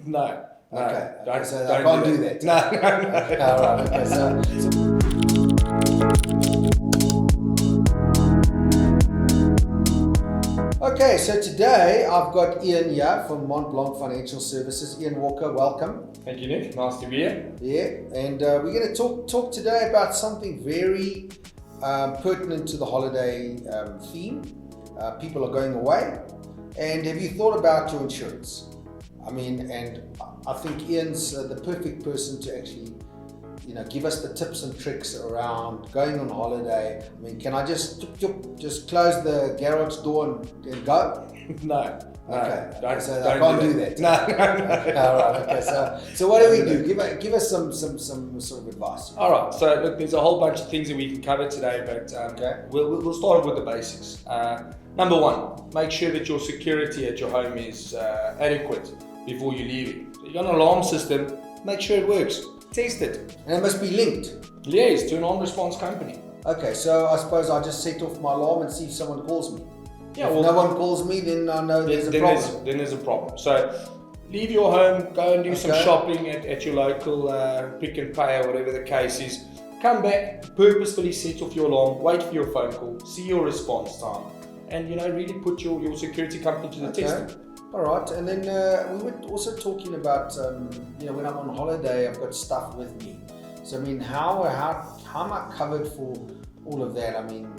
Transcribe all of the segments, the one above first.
No. Okay. Don't, So don't I can't do that. that. No. Okay, all right. Okay. Okay, so today I've got Ian here from Mont Blanc Financial Services. Ian Walker, welcome. Thank you, Nick. Nice to be here. Yeah, and we're going to talk today about something very pertinent to the holiday theme. People are going away, and have you thought about your insurance? I mean, and I think Ian's the perfect person to actually, give us the tips and tricks around going on holiday. I mean, can I just close the garage door and go? No. Okay. Don't, So don't I can't do that. that. No. All right. Okay. So what do we do? Give us some sort of advice. All right. So look, there's a whole bunch of things that we can cover today, but Okay. we'll start off with the basics. Number one, make sure that your security at your home is adequate before you leave it. So you got an alarm system. Make sure it works. Test it. And it must be linked. Liaise to an on-response company. Okay, so I suppose I just set off my alarm and see if someone calls me. Yeah, If no one calls me, then I know there's a problem. Then there's a problem. So leave your home, go and do some shopping at your local pick and pay or whatever the case is. Come back, purposefully set off your alarm, wait for your phone call, see your response time, and really put your security company to the test. All right, and then we were also talking about when I'm on holiday, I've got stuff with me. So I mean, how am I covered for all of that? I mean,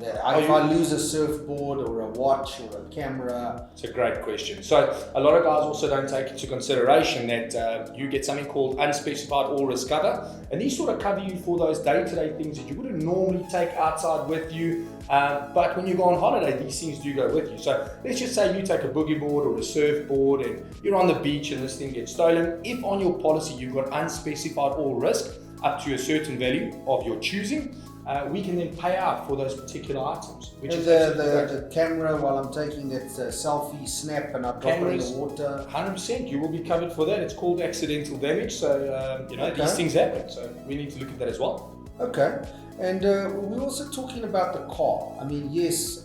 if I lose a surfboard or a watch or a camera. It's a great question. So a lot of guys also don't take into consideration that you get something called unspecified all risk cover, and these sort of cover you for those day-to-day things that you wouldn't normally take outside with you, but when you go on holiday, these things do go with you. So let's just say you take a boogie board or a surfboard and you're on the beach and this thing gets stolen. If on your policy you've got unspecified all risk up to a certain value of your choosing, we can then pay out for those particular items. Which is the camera while I'm taking that selfie snap and I drop it in the water. 100%, you will be covered for that. It's called accidental damage. So these things happen. So we need to look at that as well. Okay, and we're also talking about the car. I mean, yes,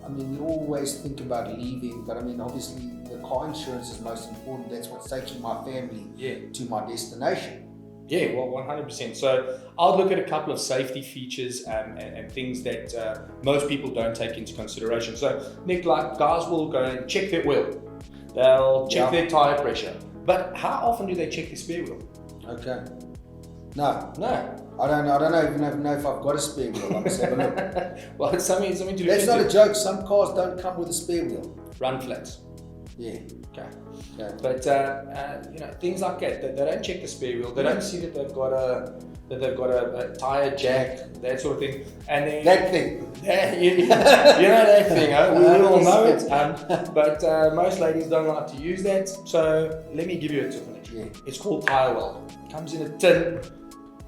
we always think about leaving, but I mean, obviously the car insurance is most important. That's what's taking my family to my destination. Yeah, well, 100%. So I'll look at a couple of safety features and things that most people don't take into consideration. So Nick, like guys will go and check their oil. They'll check their tire pressure. But how often do they check their spare wheel? Okay. No. No. I don't even know if I've got a spare wheel. I must have a look. Well, it's something to look into. That's not a joke. Some cars don't come with a spare wheel. Run flats. Yeah. Okay. But things like that, they don't check the spare wheel. They don't see that they've got a tire jack, that sort of thing. And then that thing. That thing. Huh? We all know it. But most ladies don't like to use that. So let me give you a tip on it. Yeah. It's called tire weld. It comes in a tin.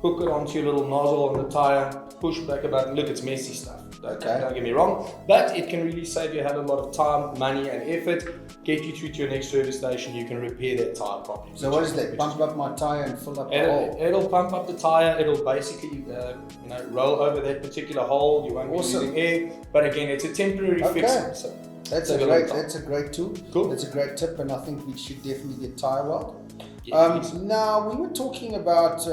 Hook it onto your little nozzle on the tire. Push back a button. Look, it's messy stuff. Don't get me wrong, but it can really save you a hell of a lot of time, money and effort, get you through to your next service station. You can repair that tire properly. So what is that? Pump up my tire and fill up the hole? It'll pump up the tire. It'll basically roll over that particular hole. You won't be using air, but again, it's a temporary fix. So that's a great tool. Cool. That's a great tip, and I think we should definitely get tire weld. Now we were talking about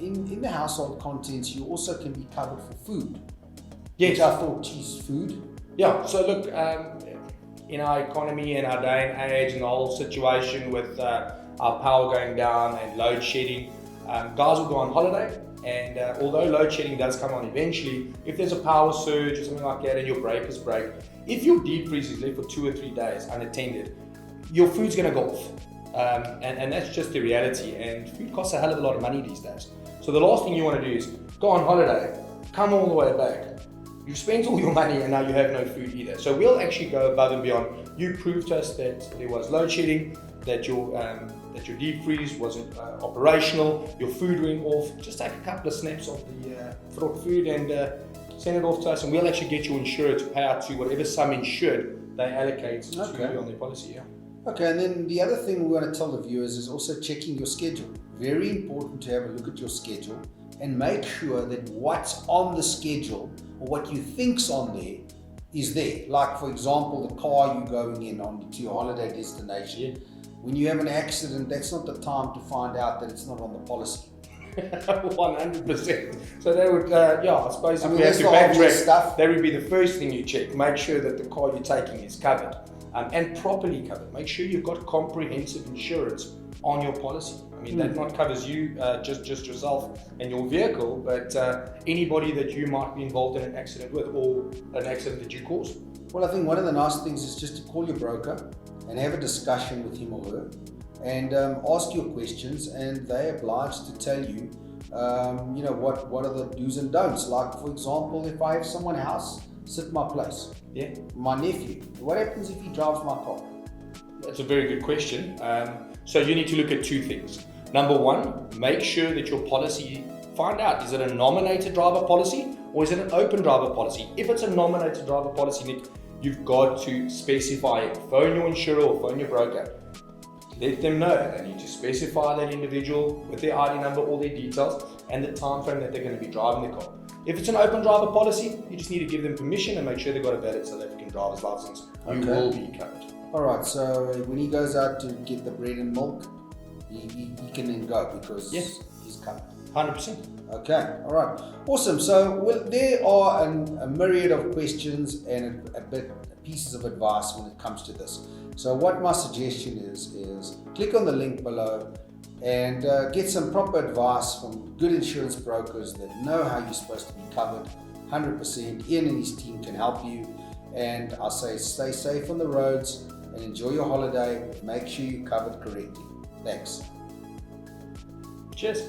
in the household contents, you also can be covered for food. Yes. Which I thought, food. Yeah, so look, in our economy and our day and age and the whole situation with our power going down and load shedding, guys will go on holiday, and although load shedding does come on eventually, if there's a power surge or something like that and your breakers break, if your deep freeze is left for 2 or 3 days unattended, your food's going to go off. And that's just the reality, and food costs a hell of a lot of money these days. So the last thing you want to do is go on holiday, come all the way back. You've spent all your money and now you have no food either. So we'll actually go above and beyond. You proved to us that there was load shedding, that your deep freeze wasn't operational, your food went off. Just take a couple of snaps of the food and send it off to us, and we'll actually get your insurer to pay out to whatever sum insured they allocate to you on their policy. Okay, and then the other thing we want to tell the viewers is also checking your schedule. Very important to have a look at your schedule and make sure that what's on the schedule or what you think's on there is there. Like, for example, the car you're going in on to your holiday destination. when you have an accident, that's not the time to find out that it's not on the policy. 100%. So that would, I suppose if we have that's to the obvious stuff. backtrack, that would be the first thing you check. Make sure that the car you're taking is covered and properly covered. Make sure you've got comprehensive insurance on your policy. I mean, that not covers you, just yourself and your vehicle, but anybody that you might be involved in an accident with or an accident that you caused. Well, I think one of the nice things is just to call your broker and have a discussion with him or her and ask your questions, and they're obliged to tell you, what are the do's and don'ts. Like, for example, if I have someone else sit my place, my nephew, what happens if he drives my car? That's a very good question. So you need to look at two things. Number one, make sure that your policy, find out, is it a nominated driver policy or is it an open driver policy? If it's a nominated driver policy, Nick, you've got to specify it. Phone your insurer or phone your broker. Let them know they need to specify that individual with their ID number, all their details, and the time frame that they're going to be driving the car. If it's an open driver policy, you just need to give them permission and make sure they've got a valid South African driver's license. You will be covered. Alright, so when he goes out to get the bread and milk, he can then go because he's covered. 100%. Okay, alright. Awesome. So there are a myriad of questions and pieces of advice when it comes to this. So what my suggestion is click on the link below and get some proper advice from good insurance brokers that know how you're supposed to be covered. 100%. Ian and his team can help you. And I say stay safe on the roads and enjoy your holiday. Make sure you're covered correctly. Thanks. Cheers.